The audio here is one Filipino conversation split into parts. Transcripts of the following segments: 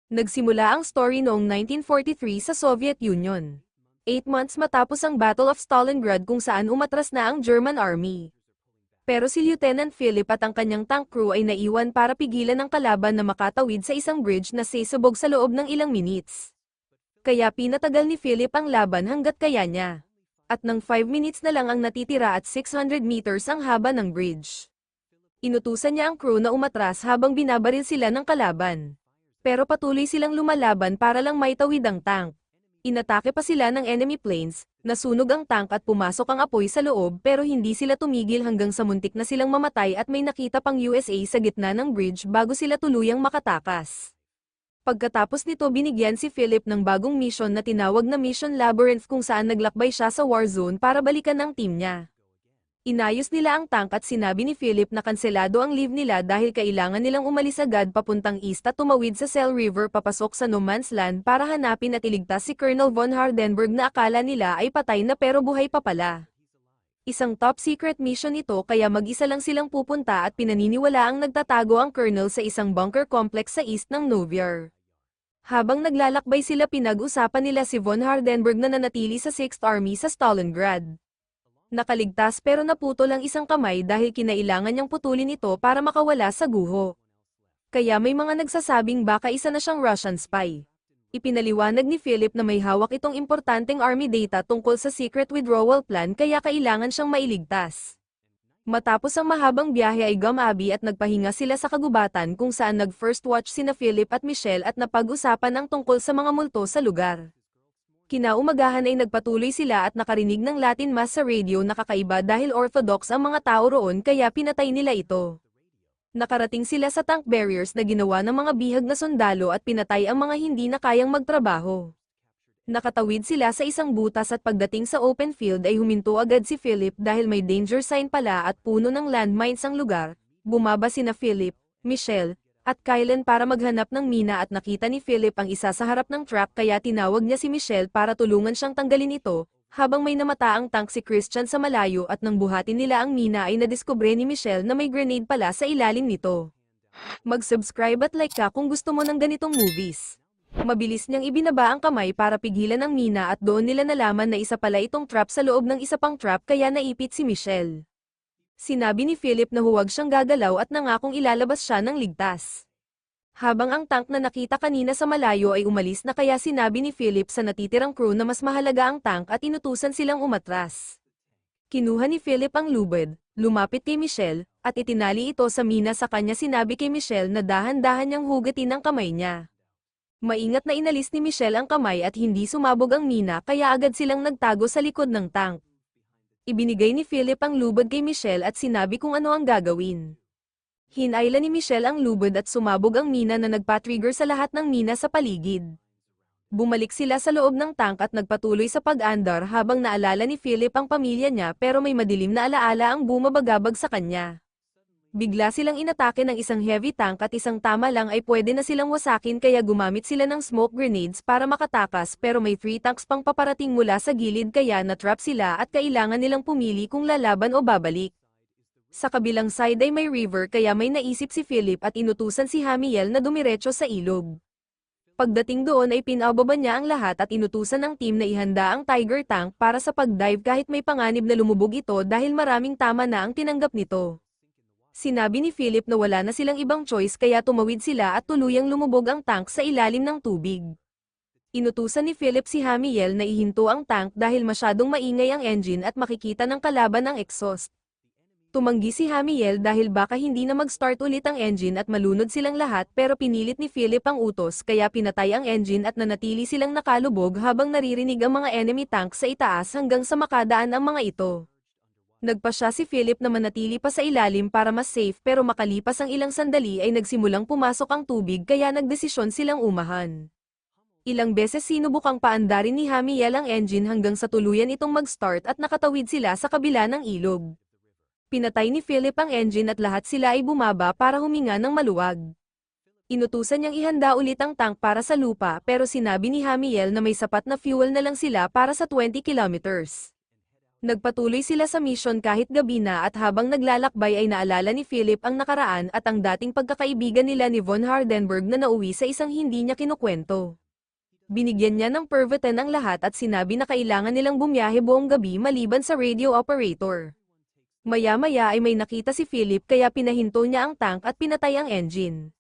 Nagsimula ang story noong 1943 sa Soviet Union. 8 months matapos ang Battle of Stalingrad kung saan umatras na ang German Army. Pero si Lieutenant Philip at ang kanyang tank crew ay naiwan para pigilan ang kalaban na makatawid sa isang bridge na sisubog sa loob ng ilang minutes. Kaya pinatagal ni Philip ang laban hanggat kaya niya. At nang 5 minutes na lang ang natitira at 600 meters ang haba ng bridge. Inutusan niya ang crew na umatras habang binabaril sila ng kalaban. Pero patuloy silang lumalaban para lang maitawid ang tank. Inatake pa sila ng enemy planes, nasunog ang tank at pumasok ang apoy sa loob pero hindi sila tumigil hanggang sa muntik na silang mamatay at may nakita pang USA sa gitna ng bridge bago sila tuluyang makatakas. Pagkatapos nito binigyan si Philip ng bagong mission na tinawag na Mission Labyrinth kung saan naglakbay siya sa war zone para balikan ang team niya. Inayos nila ang tank at sinabi ni Philip na kanselado ang leave nila dahil kailangan nilang umalis agad papuntang east at tumawid sa Sel River papasok sa No Man's Land para hanapin at iligtas si Colonel von Hardenberg na akala nila ay patay na pero buhay pa pala. Isang top secret mission ito kaya mag-isa lang silang pupunta at pinaniniwala ang nagtatago ang Colonel sa isang bunker complex sa east ng Noviar. Habang naglalakbay sila pinag-usapan nila si von Hardenberg na nanatili sa 6th Army sa Stalingrad. Nakaligtas pero naputol ang isang kamay dahil kinailangan niyang putulin ito para makawala sa guho. Kaya may mga nagsasabing baka isa na siyang Russian spy. Ipinaliwanag ni Philip na may hawak itong importanteng army data tungkol sa secret withdrawal plan kaya kailangan siyang mailigtas. Matapos ang mahabang biyahe ay gumabi at nagpahinga sila sa kagubatan kung saan nag-first watch sina Philip at Michelle at napag-usapan ang tungkol sa mga multo sa lugar. Kinaumagahan ay nagpatuloy sila at nakarinig ng Latin Mass sa radio na kakaiba dahil Orthodox ang mga tao roon kaya pinatay nila ito. Nakarating sila sa tank barriers na ginawa ng mga bihag na sundalo at pinatay ang mga hindi na kayang magtrabaho. Nakatawid sila sa isang butas at pagdating sa open field ay huminto agad si Philip dahil may danger sign pala at puno ng landmines ang lugar. Bumaba sina Philip, Michelle, at Kylan para maghanap ng mina at nakita ni Philip ang isa sa harap ng truck kaya tinawag niya si Michelle para tulungan siyang tanggalin ito, habang may namataang tank si Christian sa malayo at nang buhatin nila ang mina ay nadiskubre ni Michelle na may grenade pala sa ilalim nito. Mag-subscribe at like ka kung gusto mo ng ganitong movies. Mabilis niyang ibinaba ang kamay para pigilan ang mina at doon nila nalaman na isa pala itong trap sa loob ng isa pang trap kaya naipit si Michelle. Sinabi ni Philip na huwag siyang gagalaw at nangakong ilalabas siya ng ligtas. Habang ang tank na nakita kanina sa malayo ay umalis na kaya sinabi ni Philip sa natitirang crew na mas mahalaga ang tank at inutusan silang umatras. Kinuha ni Philip ang lubid, lumapit kay Michelle, at itinali ito sa mina sa kanya sinabi kay Michelle na dahan-dahan niyang hugatin ang kamay niya. Maingat na inalis ni Michelle ang kamay at hindi sumabog ang mina kaya agad silang nagtago sa likod ng tank. Ibinigay ni Philip ang lubid kay Michelle at sinabi kung ano ang gagawin. Hinayla ni Michelle ang lubid at sumabog ang mina na nagpa-trigger sa lahat ng mina sa paligid. Bumalik sila sa loob ng tank at nagpatuloy sa pag-andar habang naalala ni Philip ang pamilya niya pero may madilim na alaala ang bumabagabag sa kanya. Bigla silang inatake ng isang heavy tank at isang tama lang ay pwede na silang wasakin kaya gumamit sila ng smoke grenades para makatakas pero may 3 tanks pang paparating mula sa gilid kaya na-trap sila at kailangan nilang pumili kung lalaban o babalik. Sa kabilang side ay may river kaya may naisip si Philip at inutusan si Hamiel na dumiretso sa ilog. Pagdating doon ay pinababa niya ang lahat at inutusan ng team na ihanda ang Tiger tank para sa pag-dive kahit may panganib na lumubog ito dahil maraming tama na ang tinanggap nito. Sinabi ni Philip na wala na silang ibang choice kaya tumawid sila at tuluyang lumubog ang tank sa ilalim ng tubig. Inutusan ni Philip si Hamiel na ihinto ang tank dahil masyadong maingay ang engine at makikita ng kalaban ang exhaust. Tumanggi si Hamiel dahil baka hindi na mag-start ulit ang engine at malunod silang lahat pero pinilit ni Philip ang utos kaya pinatay ang engine at nanatili silang nakalubog habang naririnig ang mga enemy tank sa itaas hanggang sa makadaan ang mga ito. Nagpa siya si Philip na manatili pa sa ilalim para mas safe pero makalipas ang ilang sandali ay nagsimulang pumasok ang tubig kaya nagdesisyon silang umahan. Ilang beses sinubukang paandarin ni Hamiel ang engine hanggang sa tuluyan itong mag-start at nakatawid sila sa kabila ng ilog. Pinatay ni Philip ang engine at lahat sila ay bumaba para huminga ng maluwag. Inutusan niyang ihanda ulit ang tank para sa lupa pero sinabi ni Hamiel na may sapat na fuel na lang sila para sa 20 kilometers. Nagpatuloy sila sa mission kahit gabi na at habang naglalakbay ay naalala ni Philip ang nakaraan at ang dating pagkakaibigan nila ni Von Hardenberg na nauwi sa isang hindi niya kinukwento. Binigyan niya ng pervitin ang lahat at sinabi na kailangan nilang bumiyahe buong gabi maliban sa radio operator. Maya-maya ay may nakita si Philip kaya pinahinto niya ang tank at pinatay ang engine.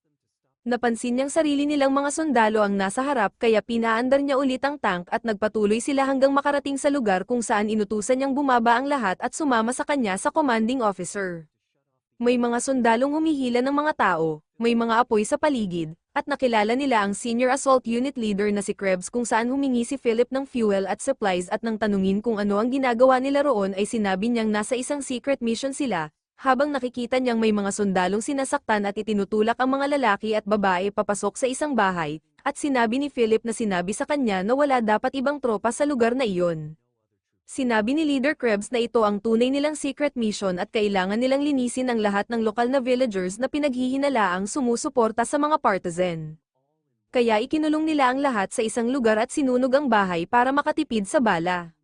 Napansin niyang sarili nilang mga sundalo ang nasa harap kaya pinaandar niya ulit ang tank at nagpatuloy sila hanggang makarating sa lugar kung saan inutusan niyang bumaba ang lahat at sumama sa kanya sa commanding officer. May mga sundalong humihila ng mga tao, may mga apoy sa paligid, at nakilala nila ang Senior Assault Unit Leader na si Krebs kung saan humingi si Philip ng fuel at supplies at nang tanungin kung ano ang ginagawa nila roon ay sinabi niyang nasa isang secret mission sila, habang nakikita niyang may mga sundalong sinasaktan at itinutulak ang mga lalaki at babae papasok sa isang bahay, at sinabi ni Philip na sinabi sa kanya na wala dapat ibang tropa sa lugar na iyon. Sinabi ni Leader Krebs na ito ang tunay nilang secret mission at kailangan nilang linisin ang lahat ng lokal na villagers na pinaghihinalaang sumusuporta sa mga partisan. Kaya ikinulong nila ang lahat sa isang lugar at sinunog ang bahay para makatipid sa bala.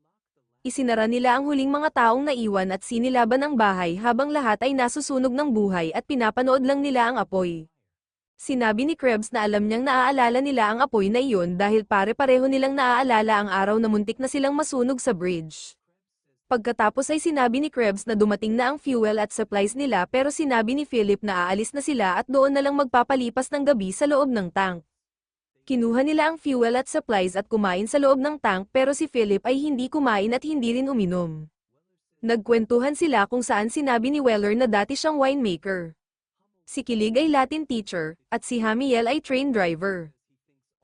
Isinara nila ang huling mga taong naiwan at sinilaban ang bahay habang lahat ay nasusunog ng buhay at pinapanood lang nila ang apoy. Sinabi ni Krebs na alam niyang naaalala nila ang apoy na iyon dahil pare-pareho nilang naaalala ang araw na muntik na silang masunog sa bridge. Pagkatapos ay sinabi ni Krebs na dumating na ang fuel at supplies nila pero sinabi ni Philip na aalis na sila at doon na lang magpapalipas ng gabi sa loob ng tank. Kinuha nila ang fuel at supplies at kumain sa loob ng tank pero si Philip ay hindi kumain at hindi rin uminom. Nagkwentuhan sila kung saan sinabi ni Weller na dati siyang winemaker. Si Kilig ay Latin teacher, at si Hamiel ay train driver.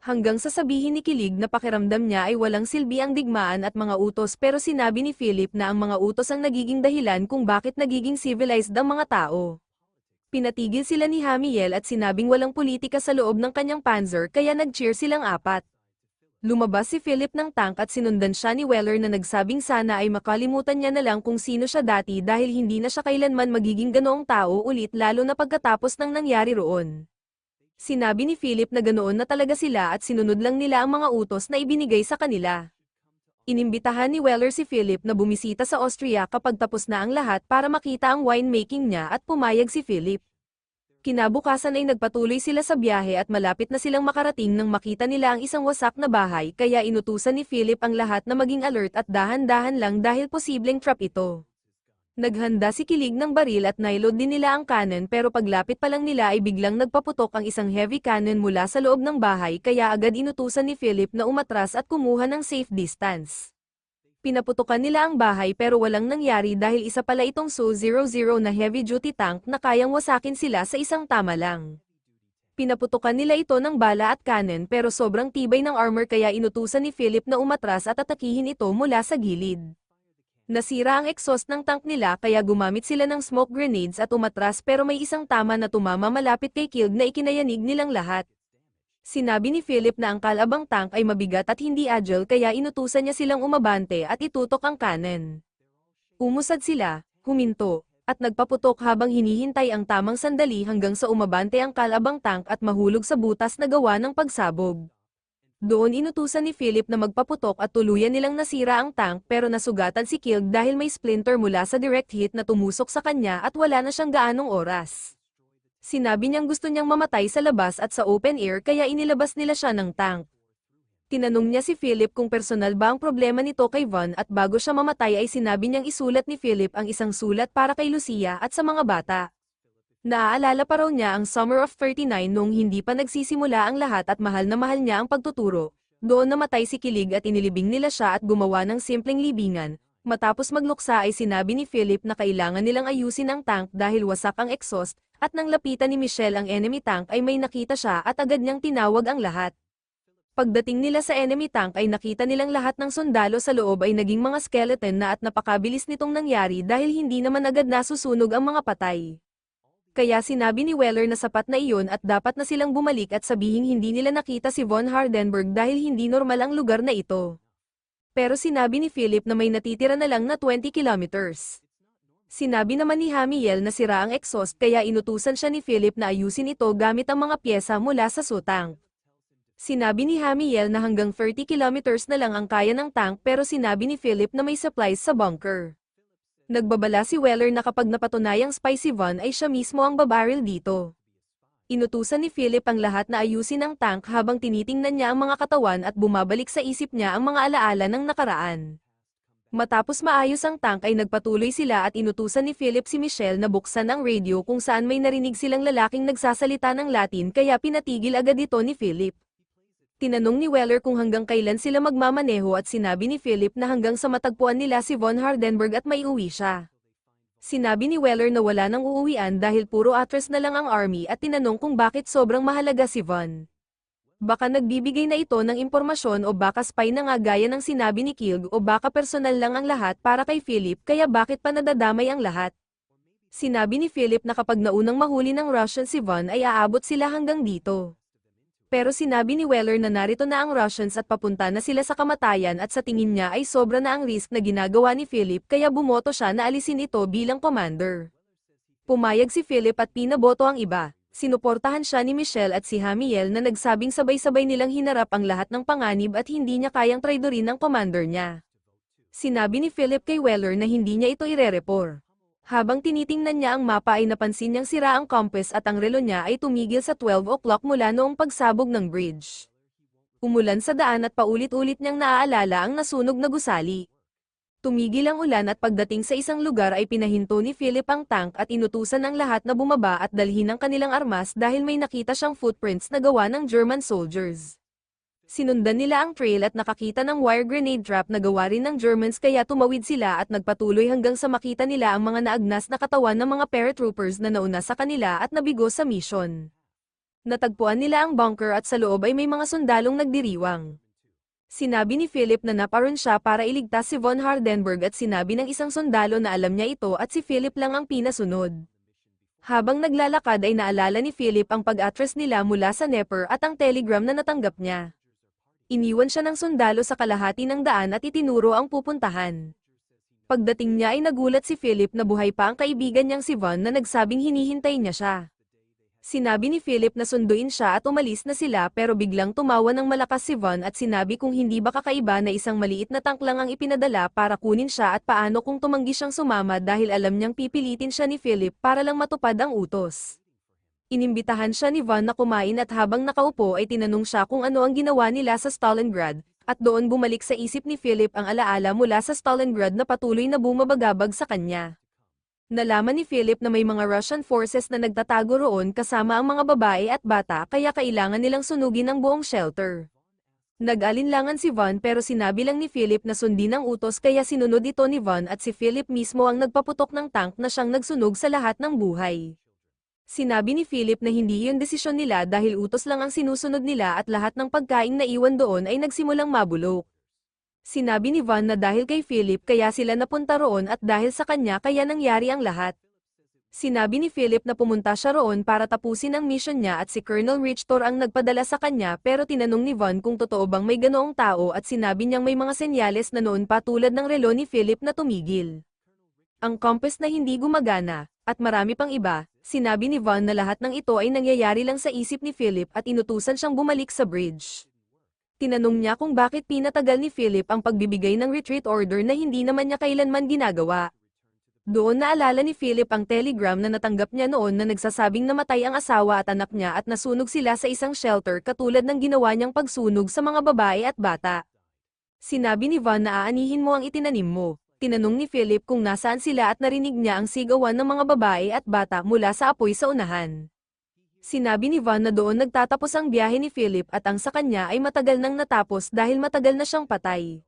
Hanggang sasabihin ni Kilig na pakiramdam niya ay walang silbi ang digmaan at mga utos pero sinabi ni Philip na ang mga utos ang nagiging dahilan kung bakit nagiging civilized ang mga tao. Pinatigil sila ni Hamiel at sinabing walang politika sa loob ng kanyang panzer kaya nag-cheer silang apat. Lumabas si Philip ng tank at sinundan siya ni Weller na nagsabing sana ay makalimutan niya na lang kung sino siya dati dahil hindi na siya kailanman magiging ganoong tao ulit lalo na pagkatapos ng nangyari roon. Sinabi ni Philip na ganoon na talaga sila at sinunod lang nila ang mga utos na ibinigay sa kanila. Inimbitahan ni Weller si Philip na bumisita sa Austria kapag tapos na ang lahat para makita ang winemaking niya at pumayag si Philip. Kinabukasan ay nagpatuloy sila sa biyahe at malapit na silang makarating nang makita nila ang isang wasak na bahay kaya inutusan ni Philip ang lahat na maging alert at dahan-dahan lang dahil posibleng trap ito. Naghanda si Kilig ng baril at nailod din nila ang cannon pero paglapit pa lang nila ay biglang nagpaputok ang isang heavy cannon mula sa loob ng bahay kaya agad inutusan ni Philip na umatras at kumuha ng safe distance. Pinaputukan nila ang bahay pero walang nangyari dahil isa pala itong Su-00 na heavy-duty tank na kayang wasakin sila sa isang tama lang. Pinaputukan nila ito ng bala at cannon pero sobrang tibay ng armor kaya inutusan ni Philip na umatras at atakihin ito mula sa gilid. Nasira ang exhaust ng tank nila kaya gumamit sila ng smoke grenades at umatras pero may isang tama na tumama malapit kay Kilg na ikinayanig nilang lahat. Sinabi ni Philip na ang kalabang tank ay mabigat at hindi agile kaya inutusan niya silang umabante at itutok ang cannon. Umusad sila, huminto, at nagpaputok habang hinihintay ang tamang sandali hanggang sa umabante ang kalabang tank at mahulog sa butas na gawa ng pagsabog. Doon inutusan ni Philip na magpaputok at tuluyan nilang nasira ang tank pero nasugatan si Kilg dahil may splinter mula sa direct hit na tumusok sa kanya at wala na siyang gaanong oras. Sinabi niyang gusto niyang mamatay sa labas at sa open air kaya inilabas nila siya ng tank. Tinanong niya si Philip kung personal ba ang problema nito kay Von at bago siya mamatay ay sinabi niyang isulat ni Philip ang isang sulat para kay Lucia at sa mga bata. Naaalala pa raw niya ang Summer of 39 noong hindi pa nagsisimula ang lahat at mahal na mahal niya ang pagtuturo. Doon namatay si Kilig at inilibing nila siya at gumawa ng simpleng libingan. Matapos magluksa ay sinabi ni Philip na kailangan nilang ayusin ang tank dahil wasak ang exhaust, at nang lapitan ni Michelle ang enemy tank ay may nakita siya at agad niyang tinawag ang lahat. Pagdating nila sa enemy tank ay nakita nilang lahat ng sundalo sa loob ay naging mga skeleton na at napakabilis nitong nangyari dahil hindi naman agad nasusunog ang mga patay. Kaya sinabi ni Weller na sapat na iyon at dapat na silang bumalik at sabihing hindi nila nakita si Von Hardenberg dahil hindi normal ang lugar na ito. Pero sinabi ni Philip na may natitira na lang na 20 kilometers. Sinabi naman ni Hamiel na sira ang exhaust kaya inutusan siya ni Philip na ayusin ito gamit ang mga pyesa mula sa sutang. Sinabi ni Hamiel na hanggang 30 kilometers na lang ang kaya ng tank pero sinabi ni Philip na may supplies sa bunker. Nagbabala si Weller na kapag napatunayang spy si Von ay siya mismo ang babaril dito. Inutusan ni Philip ang lahat na ayusin ang tank habang tinitingnan niya ang mga katawan at bumabalik sa isip niya ang mga alaala ng nakaraan. Matapos maayos ang tank ay nagpatuloy sila at inutusan ni Philip si Michelle na buksan ang radio kung saan may narinig silang lalaking nagsasalita ng Latin kaya pinatigil agad ito ni Philip. Tinanong ni Weller kung hanggang kailan sila magmamaneho at sinabi ni Philip na hanggang sa matagpuan nila si Von Hardenberg at maiuwi siya. Sinabi ni Weller na wala nang uuwian dahil puro atras na lang ang army at tinanong kung bakit sobrang mahalaga si Von. Baka nagbibigay na ito ng impormasyon o baka spy na nga gaya ng sinabi ni Kilg o baka personal lang ang lahat para kay Philip kaya bakit pa nadadamay ang lahat. Sinabi ni Philip na kapag naunang mahuli ng Russian si Von ay aabot sila hanggang dito. Pero sinabi ni Weller na narito na ang Russians at papunta na sila sa kamatayan at sa tingin niya ay sobra na ang risk na ginagawa ni Philip kaya bumoto siya na alisin ito bilang commander. Pumayag si Philip at pinaboto ang iba. Sinuportahan siya ni Michelle at si Hamiel na nagsabing sabay-sabay nilang hinarap ang lahat ng panganib at hindi niya kayang traidorin ng commander niya. Sinabi ni Philip kay Weller na hindi niya ito irerepor. Habang tinitingnan niya ang mapa ay napansin niyang sira ang compass at ang relo niya ay tumigil sa 12 o'clock mula noong pagsabog ng bridge. Umulan sa daan at paulit-ulit niyang naaalala ang nasunog na gusali. Tumigil ang ulan at pagdating sa isang lugar ay pinahinto ni Philip ang tank at inutusan ang lahat na bumaba at dalhin ang kanilang armas dahil may nakita siyang footprints na gawa ng German soldiers. Sinundan nila ang trail at nakakita ng wire grenade trap na gawa rin ng Germans kaya tumawid sila at nagpatuloy hanggang sa makita nila ang mga naagnas na katawan ng mga paratroopers na nauna sa kanila at nabigo sa mission. Natagpuan nila ang bunker at sa loob ay may mga sundalong nagdiriwang. Sinabi ni Philip na naparoon siya para iligtas si Von Hardenberg at sinabi ng isang sundalo na alam niya ito at si Philip lang ang pinasunod. Habang naglalakad ay naalala ni Philip ang pag-atras nila mula sa Neper at ang telegram na natanggap niya. Iniwan siya ng sundalo sa kalahati ng daan at itinuro ang pupuntahan. Pagdating niya ay nagulat si Philip na buhay pa ang kaibigan niyang si Von na nagsabing hinihintay niya siya. Sinabi ni Philip na sunduin siya at umalis na sila pero biglang tumawa ng malakas si Von at sinabi kung hindi ba kakaiba na isang maliit na tank lang ang ipinadala para kunin siya at paano kung tumanggi siyang sumama dahil alam niyang pipilitin siya ni Philip para lang matupad ang utos. Inimbitahan siya ni Von na kumain at habang nakaupo ay tinanong siya kung ano ang ginawa nila sa Stalingrad, at doon bumalik sa isip ni Philip ang alaala mula sa Stalingrad na patuloy na bumabagabag sa kanya. Nalaman ni Philip na may mga Russian forces na nagtatago roon kasama ang mga babae at bata kaya kailangan nilang sunugin ang buong shelter. Nag-alinlangan si Von pero sinabi lang ni Philip na sundin ang utos kaya sinunod ito ni Von at si Philip mismo ang nagpaputok ng tank na siyang nagsunog sa lahat ng buhay. Sinabi ni Philip na hindi iyon desisyon nila dahil utos lang ang sinusunod nila at lahat ng pagkaing naiwan doon ay nagsimulang mabulok. Sinabi ni Von na dahil kay Philip kaya sila napunta roon at dahil sa kanya kaya nangyari ang lahat. Sinabi ni Philip na pumunta siya roon para tapusin ang mission niya at si Colonel Richter ang nagpadala sa kanya pero tinanong ni Von kung totoo bang may ganoong tao at sinabi niyang may mga senyales na noon pa tulad ng relo ni Philip na tumigil. Ang compass na hindi gumagana, at marami pang iba. Sinabi ni Von na lahat ng ito ay nangyayari lang sa isip ni Philip at inutusan siyang bumalik sa bridge. Tinanong niya kung bakit pinatagal ni Philip ang pagbibigay ng retreat order na hindi naman niya kailanman ginagawa. Doon naalala ni Philip ang telegram na natanggap niya noon na nagsasabing namatay ang asawa at anak niya at nasunog sila sa isang shelter katulad ng ginawa niyang pagsunog sa mga babae at bata. Sinabi ni Von na aanihin mo ang itinanim mo. Tinanong ni Philip kung nasaan sila at narinig niya ang sigawan ng mga babae at bata mula sa apoy sa unahan. Sinabi ni Von na doon nagtatapos ang biyahe ni Philip at ang sa kanya ay matagal nang natapos dahil matagal na siyang patay.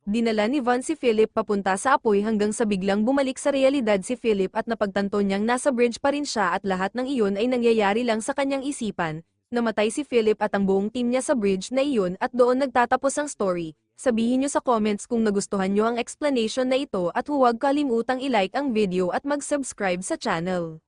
Dinala ni Von si Philip papunta sa apoy hanggang sa biglang bumalik sa realidad si Philip at napagtanto niyang nasa bridge pa rin siya at lahat ng iyon ay nangyayari lang sa kanyang isipan. Namatay si Philip at ang buong team niya sa bridge na iyon at doon nagtatapos ang story. Sabihin niyo sa comments kung nagustuhan niyo ang explanation na ito at huwag kalimutang i-like ang video at mag-subscribe sa channel.